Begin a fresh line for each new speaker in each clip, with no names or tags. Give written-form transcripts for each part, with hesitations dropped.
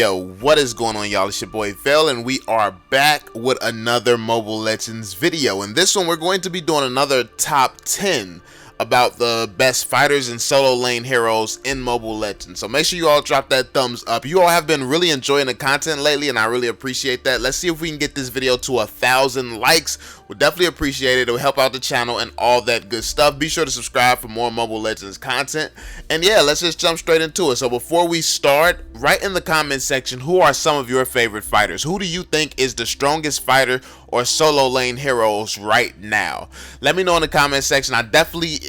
Yo, what is going on, y'all? It's your boy VeLL, and we are back with another Mobile Legends video. In this one, we're going to be doing another top 10 about the best fighters and solo lane heroes in Mobile Legends. So make sure you all drop that thumbs up. You all have been really enjoying the content lately, and I really appreciate that. Let's see if we can get this video to 1,000 likes. We'll definitely appreciate it. It'll help out the channel and all that good stuff. Be sure to subscribe for more Mobile Legends content. And yeah, let's just jump straight into it. So before we start, write in the comment section, who are some of your favorite fighters? Who do you think is the strongest fighter or solo lane heroes right now? Let me know in the comment section. I definitely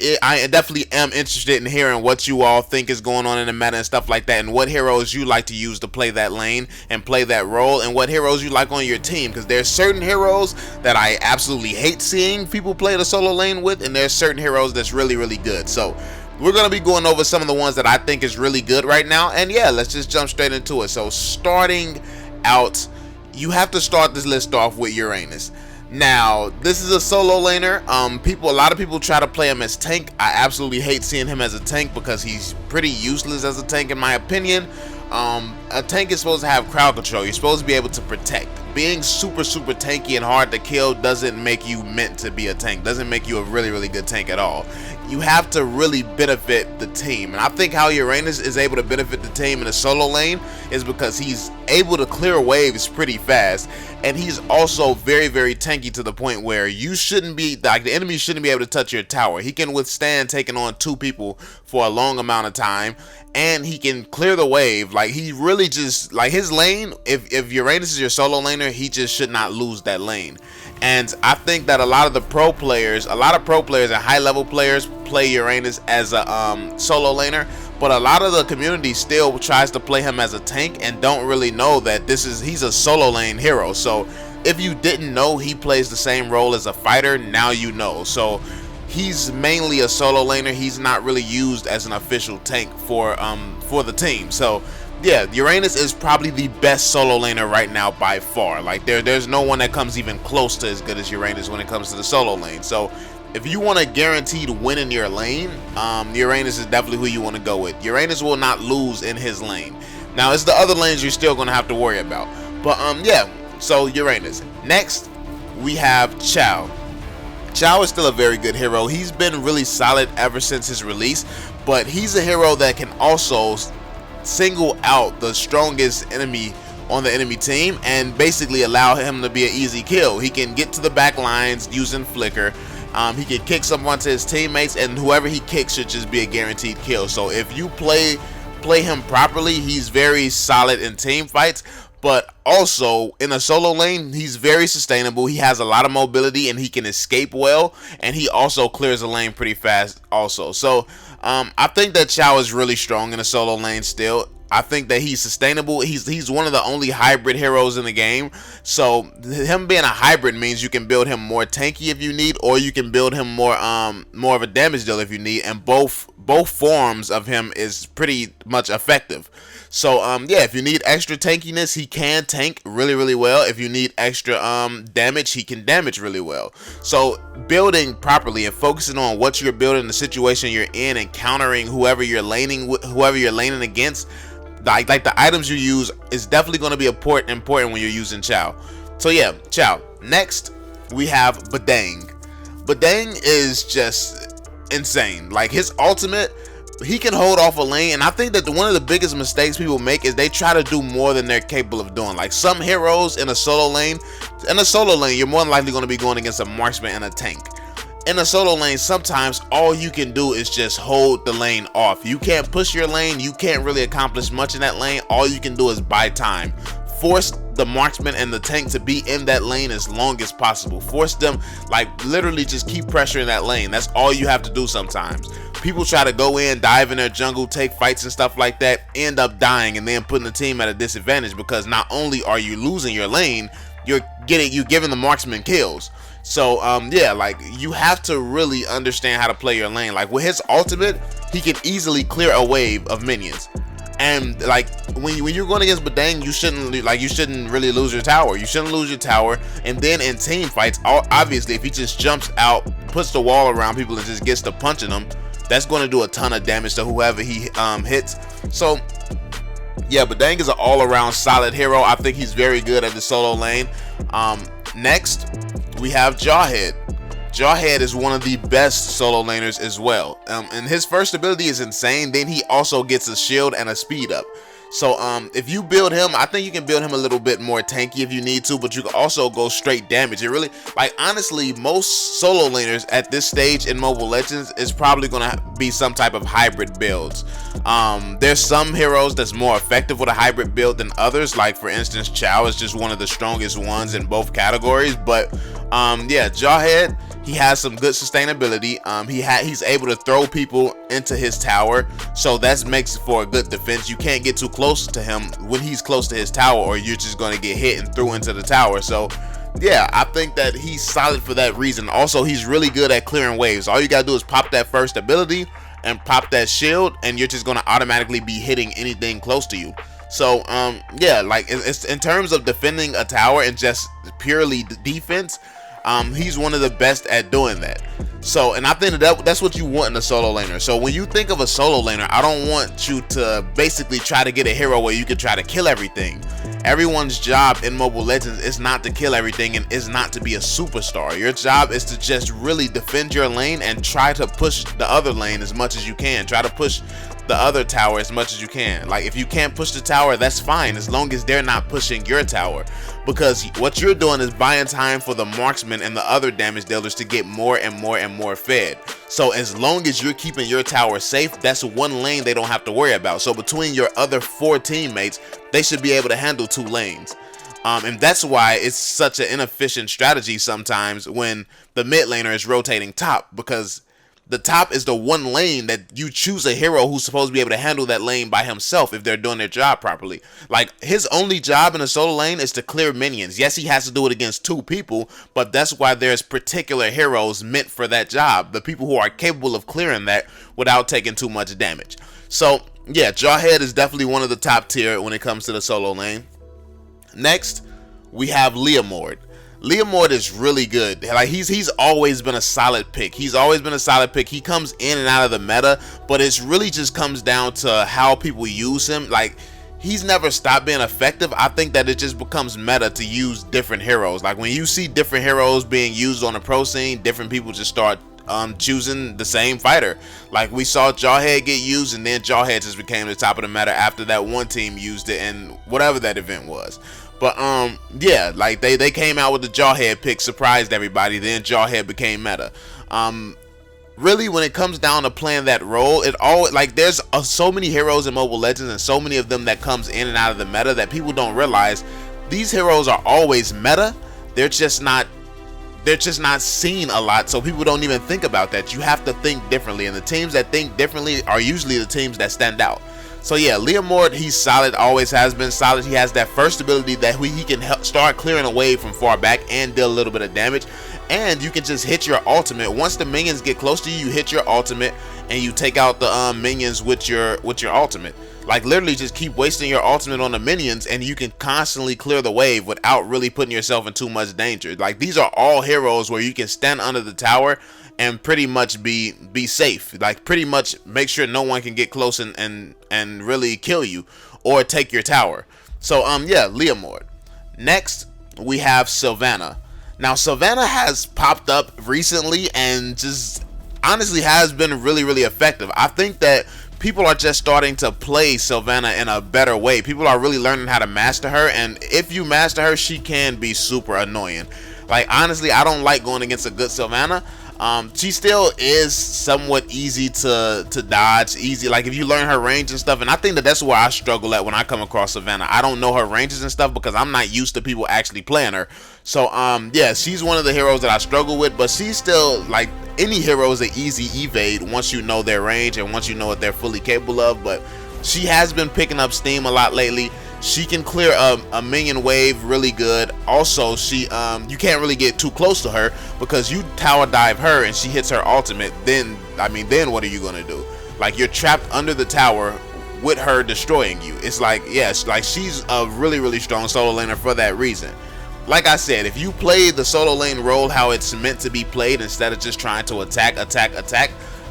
am interested in hearing what you all think is going on in the meta and stuff like that, and what heroes you like to use to play that lane and play that role, and what heroes you like on your team, because there's certain heroes that I absolutely hate seeing people play the solo lane with, and there's certain heroes that's really good. So we're going to be going over some of the ones that I think is really good right now, and yeah, let's just jump straight into it. So starting out, you have to start this list off with Uranus. Now, this is a solo laner. A lot of people try to play him as tank. I absolutely hate seeing him as a tank because he's pretty useless as a tank in my opinion. A tank is supposed to have crowd control. You're supposed to be able to protect. Being super tanky and hard to kill doesn't make you meant to be a tank. Doesn't make you a really good tank at all. You have to really benefit the team, and I think how Uranus is able to benefit the team in a solo lane is because he's able to clear waves pretty fast, and he's also very tanky to the point where you shouldn't be, like, the enemy shouldn't be able to touch your tower. He can withstand taking on 2 people for a long amount of time, and he can clear the wave. Like, he really just, like, his lane, if Uranus is your solo laner, he just should not lose that lane. And I think that a lot of pro players and high level players play Uranus as a solo laner, but a lot of the community still tries to play him as a tank and don't really know that he's a solo lane hero. So if you didn't know he plays the same role as a fighter, now you know. So he's mainly a solo laner. He's not really used as an official tank for the team. So yeah, Uranus is probably the best solo laner right now by far. Like, there's no one that comes even close to as good as Uranus when it comes to the solo lane. So if you want a guaranteed win in your lane, Uranus is definitely who you want to go with. Uranus will not lose in his lane. Now, it's the other lanes you're still going to have to worry about. But yeah, so Uranus. Next, we have Chow. Chow is still a very good hero. He's been really solid ever since his release, but he's a hero that can also single out the strongest enemy on the enemy team and basically allow him to be an easy kill. He can get to the back lines using flicker. He can kick someone to his teammates, and whoever he kicks should just be a guaranteed kill. So if you play him properly, he's very solid in team fights, but also in a solo lane, he's very sustainable. He has a lot of mobility and he can escape well, and he also clears the lane pretty fast also. So I think that Chow is really strong in a solo lane still. I think that he's sustainable. He's one of the only hybrid heroes in the game. So him being a hybrid means you can build him more tanky if you need, or you can build him more of a damage dealer if you need, and both forms of him is pretty much effective. So yeah, if you need extra tankiness, he can tank really well. If you need extra damage, he can damage really well. So building properly and focusing on what you're building, the situation you're in, and countering whoever you're laning against, like the items you use is definitely going to be important when you're using Chow. So yeah, Chow. Next, we have BADANG. BADANG is just insane. Like, his ultimate, he can hold off a lane, and I think that one of the biggest mistakes people make is they try to do more than they're capable of doing. Like, some heroes in a solo lane, you're more than likely going to be going against a marksman and a tank. In a solo lane, sometimes all you can do is just hold the lane off. You can't push your lane. You can't really accomplish much in that lane. All you can do is buy time. Force the marksman and the tank to be in that lane as long as possible. Force them, like, literally just keep pressuring that lane. That's all you have to do sometimes. People try to go in, dive in their jungle, take fights and stuff like that, end up dying and then putting the team at a disadvantage, because not only are you losing your lane, you're giving the marksman kills. So yeah, like, you have to really understand how to play your lane. Like, with his ultimate, he can easily clear a wave of minions. And like, when you're going against BADANG, you shouldn't really lose your tower. You shouldn't lose your tower. And then in team fights, obviously, if he just jumps out, puts the wall around people, and just gets to punching them, that's going to do a ton of damage to whoever he hits. So yeah, BADANG is an all-around solid hero. I think he's very good at the solo lane. Next, we have Jawhead. Jawhead is one of the best solo laners as well. And his first ability is insane. Then he also gets a shield and a speed up. So if you build him, I think you can build him a little bit more tanky if you need to, but you can also go straight damage. It really, like, honestly, most solo laners at this stage in Mobile Legends is probably gonna be some type of hybrid builds. There's some heroes that's more effective with a hybrid build than others. Like, for instance, Chow is just one of the strongest ones in both categories. But yeah, Jawhead, he has some good sustainability. He's able to throw people into his tower, so that makes for a good defense. You can't get too close to him when he's close to his tower, or you're just going to get hit and thrown into the tower. So yeah, I think that he's solid for that reason. Also, he's really good at clearing waves. All you gotta do is pop that first ability and pop that shield, and you're just going to automatically be hitting anything close to you. So yeah, like, it's in terms of defending a tower and just purely defense, he's one of the best at doing that. So, and I think that's what you want in a solo laner. So when you think of a solo laner, I don't want you to basically try to get a hero where you can try to kill everything. Everyone's job in Mobile Legends is not to kill everything and is not to be a superstar. Your job is to just really defend your lane and try to push the other lane as much as you can. Try to push the other tower as much as you can. Like, if you can't push the tower, that's fine, as long as they're not pushing your tower, because what you're doing is buying time for the marksman and the other damage dealers to get more and more and more fed. So as long as you're keeping your tower safe, that's one lane they don't have to worry about. So between your other 4 teammates, they should be able to handle 2 lanes. And that's why it's such an inefficient strategy sometimes when the mid laner is rotating top, because the top is the one lane that you choose a hero who's supposed to be able to handle that lane by himself if they're doing their job properly. Like, his only job in a solo lane is to clear minions. Yes, he has to do it against 2 people, but that's why there's particular heroes meant for that job. The people who are capable of clearing that without taking too much damage. So yeah, Jawhead is definitely one of the top tier when it comes to the solo lane. Next, we have LEOMORD. LEOMORD is really good. Like, he's always been a solid pick. He's always been a solid pick. He comes in and out of the meta, but it's really just comes down to how people use him. Like, he's never stopped being effective. I think that it just becomes meta to use different heroes. Like, when you see different heroes being used on the pro scene, different people just start choosing the same fighter. Like, we saw Jawhead get used, and then Jawhead just became the top of the meta after that one team used it in whatever that event was. But yeah, like, they came out with the Jawhead pick, surprised everybody, then Jawhead became meta. Really, when it comes down to playing that role, it all, like, there's so many heroes in Mobile Legends, and so many of them that comes in and out of the meta that people don't realize these heroes are always meta. They're just not seen a lot, so people don't even think about that. You have to think differently, and the teams that think differently are usually the teams that stand out. So yeah, LEOMORD, he's solid, always has been solid. He has that first ability that he can start clearing away from far back and deal a little bit of damage. And you can just hit your ultimate. Once the minions get close to you, you hit your ultimate and you take out the minions with your ultimate. Like, literally just keep wasting your ultimate on the minions and you can constantly clear the wave without really putting yourself in too much danger. Like, these are all heroes where you can stand under the tower and pretty much be safe. Like, pretty much make sure no one can get close and really kill you or take your tower. So yeah, LEOMORD. Next, we have Sylvanna. Now, Sylvanna has popped up recently and just honestly has been really effective. I think that people are just starting to play Sylvanna in a better way. People are really learning how to master her, and if you master her, she can be super annoying. Like, honestly, I don't like going against a good Sylvanna. She still is somewhat easy to dodge, easy, like, if you learn her range and stuff. And I think that that's where I struggle at when I come across Sylvanna. I don't know her ranges and stuff because I'm not used to people actually playing her. So yeah, she's one of the heroes that I struggle with, but she's still, like, any hero is an easy evade once you know their range and once you know what they're fully capable of. But she has been picking up steam a lot lately. She can clear a minion wave really good. Also, she you can't really get too close to her because you tower dive her and she hits her ultimate. Then, I mean, then what are you gonna do? Like, you're trapped under the tower with her destroying you. It's like, yes, like, she's a really strong solo laner for that reason. Like I said, if you play the solo lane role how it's meant to be played instead of just trying to attack,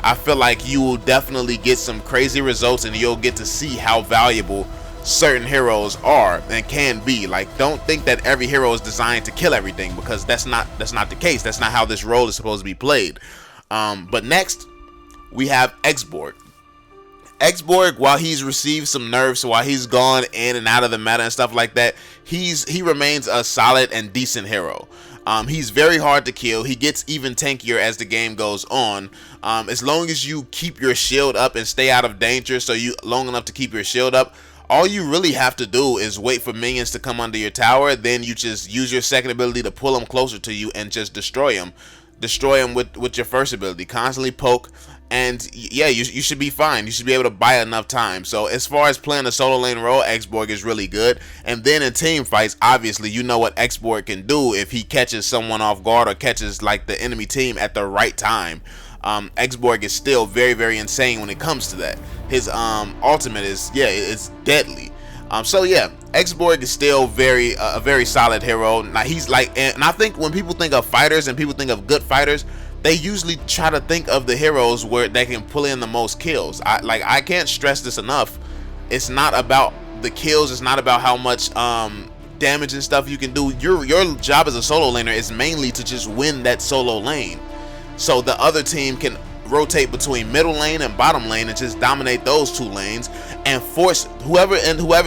I feel like you will definitely get some crazy results and you'll get to see how valuable certain heroes are and can be. Like, don't think that every hero is designed to kill everything, because that's not the case. That's not how this role is supposed to be played. But next we have X.BORG. X.BORG, while he's received some nerfs, while he's gone in and out of the meta and stuff like that, he remains a solid and decent hero. He's very hard to kill. He gets even tankier as the game goes on. As long as you keep your shield up and stay out of danger, so you long enough to keep your shield up, all you really have to do is wait for minions to come under your tower. Then you just use your second ability to pull them closer to you and just destroy them. Destroy them with your first ability. Constantly poke, and yeah, you should be fine. You should be able to buy enough time. So as far as playing the solo lane role, X.BORG is really good. And then in team fights, obviously you know what X.BORG can do if he catches someone off guard or catches like the enemy team at the right time. X.BORG is still very, very insane when it comes to that. His ultimate is, yeah, it's deadly. So yeah, X.BORG is still a very solid hero. Now he's like, and I think when people think of fighters and people think of good fighters, they usually try to think of the heroes where they can pull in the most kills. I can't stress this enough. It's not about the kills. It's not about how much damage and stuff you can do. Your job as a solo laner is mainly to just win that solo lane, so the other team can rotate between middle lane and bottom lane and just dominate those two lanes and force whoever's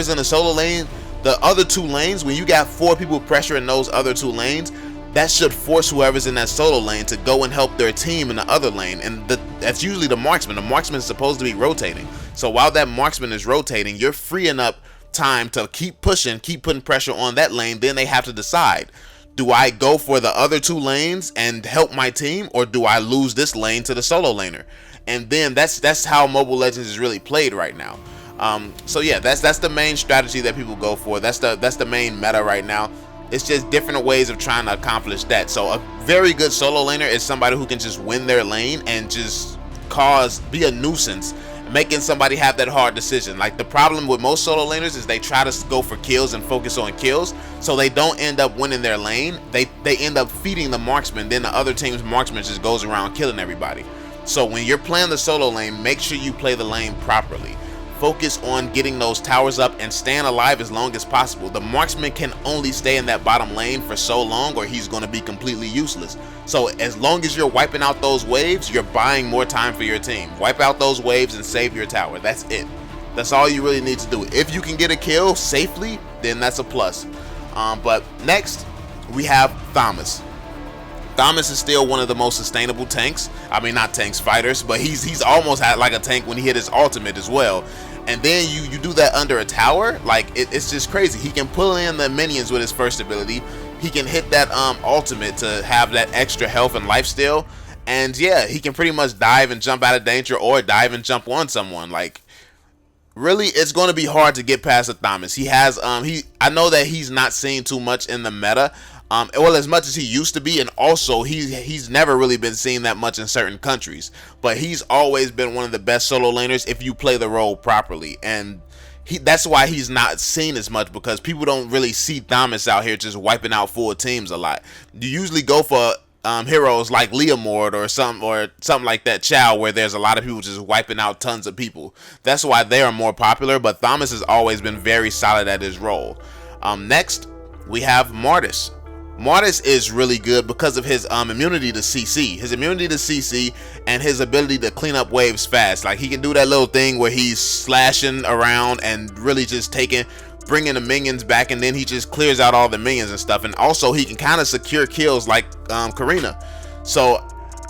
in the solo lane, the other two lanes. When you got 4 people pressuring those other 2 lanes, that should force whoever's in that solo lane to go and help their team in the other lane, and that's usually the marksman. The marksman is supposed to be rotating, so while that marksman is rotating, you're freeing up time to keep pushing, keep putting pressure on that lane. Then they have to decide, do I go for the other 2 lanes and help my team, or do I lose this lane to the solo laner? And then that's how Mobile Legends is really played right now. So yeah, that's the main strategy that people go for. That's the main meta right now. It's just different ways of trying to accomplish that. So a very good solo laner is somebody who can just win their lane and just be a nuisance, making somebody have that hard decision. Like, the problem with most solo laners is they try to go for kills and focus on kills, so they don't end up winning their lane. They end up feeding the marksman, then the other team's marksman just goes around killing everybody. So when you're playing the solo lane, make sure you play the lane properly. Focus on getting those towers up and staying alive as long as possible. The marksman can only stay in that bottom lane for so long, or he's going to be completely useless. So as long as you're wiping out those waves, you're buying more time for your team. Wipe out those waves and save your tower. That's it. That's all you really need to do. If you can get a kill safely, then that's a plus. But next we have THAMUZ. THAMUZ is still one of the most sustainable tanks. I mean, not tanks, fighters, but he's almost had like a tank when he hit his ultimate as well. And then you do that under a tower, like it's just crazy. He can pull in the minions with his first ability. He can hit that ultimate to have that extra health and lifesteal. And yeah, he can pretty much dive and jump out of danger, or dive and jump on someone. Like, really, it's going to be hard to get past a THAMUZ. He has I know that he's not seen too much in the meta. Well, as much as he used to be, and also he's never really been seen that much in certain countries, but he's always been one of the best solo laners if you play the role properly. And that's why he's not seen as much, because people don't really see THAMUZ out here just wiping out full teams a lot. You usually go for heroes like LEOMORD or something like that, Chow, where there's a lot of people just wiping out tons of people. That's why they are more popular, but THAMUZ has always been very solid at his role. Next we have Martis. Martis is really good because of his immunity to CC. His immunity to CC and his ability to clean up waves fast. Like, he can do that little thing where he's slashing around and really just bringing the minions back, and then he just clears out all the minions and stuff. And also he can kind of secure kills like Karina. So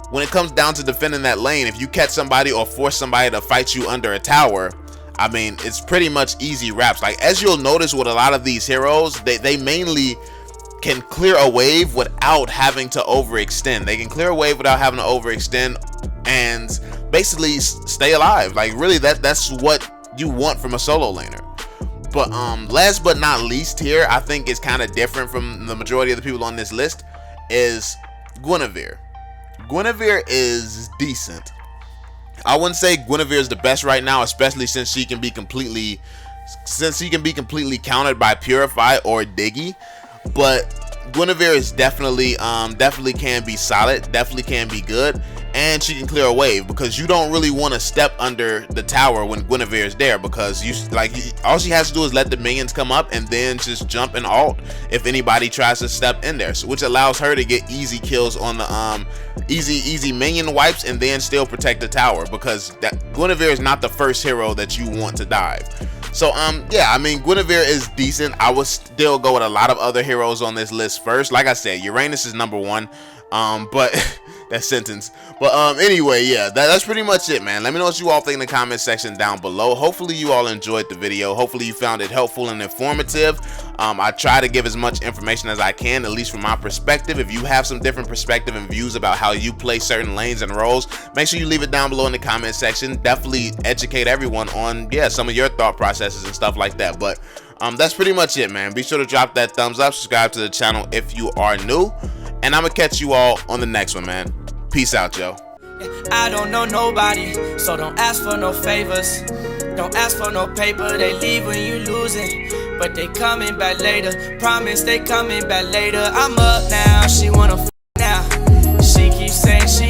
when it comes down to defending that lane, if you catch somebody or force somebody to fight you under a tower, I mean, it's pretty much easy wraps. Like, as you'll notice with a lot of these heroes, they mainly can clear a wave without having to overextend. They can clear a wave without having to overextend and basically stay alive. Like, really, that's what you want from a solo laner. But last but not least here, I think it's kind of different from the majority of the people on this list, is GUINEVERE. GUINEVERE is decent. I wouldn't say GUINEVERE is the best right now, especially since she can be completely countered by Purify or Diggy. But GUINEVERE is definitely can be solid, definitely can be good. and she can clear a wave, because you don't really want to step under the tower when Guinevere is there, because all she has to do is let the minions come up and then just jump and ult if anybody tries to step in there, which allows her to get easy kills on the easy minion wipes and then still protect the tower, because Guinevere is not the first hero that you want to dive. So yeah, I mean, Guinevere is decent. I would still go with a lot of other heroes on this list first. Like I said, Uranus is #1, but that sentence. But anyway, yeah, that's pretty much it, man. Let me know what you all think in the comment section down below. Hopefully you all enjoyed the video. Hopefully you found it helpful and informative. I try to give as much information as I can, at least from my perspective. If you have some different perspective and views about how you play certain lanes and roles, make sure you leave it down below in the comment section. Definitely educate everyone on, yeah, some of your thought processes and stuff like that. But that's pretty much it, man. Be sure to drop that thumbs up, subscribe to the channel if you are new, and I'm gonna catch you all on the next one, man. Peace out, yo.
I don't know nobody, so don't ask for no favors. Don't ask for no paper, they leave when you losing, but they coming back later. Promise they coming back later. I'm up now, she wanna now. She keeps saying she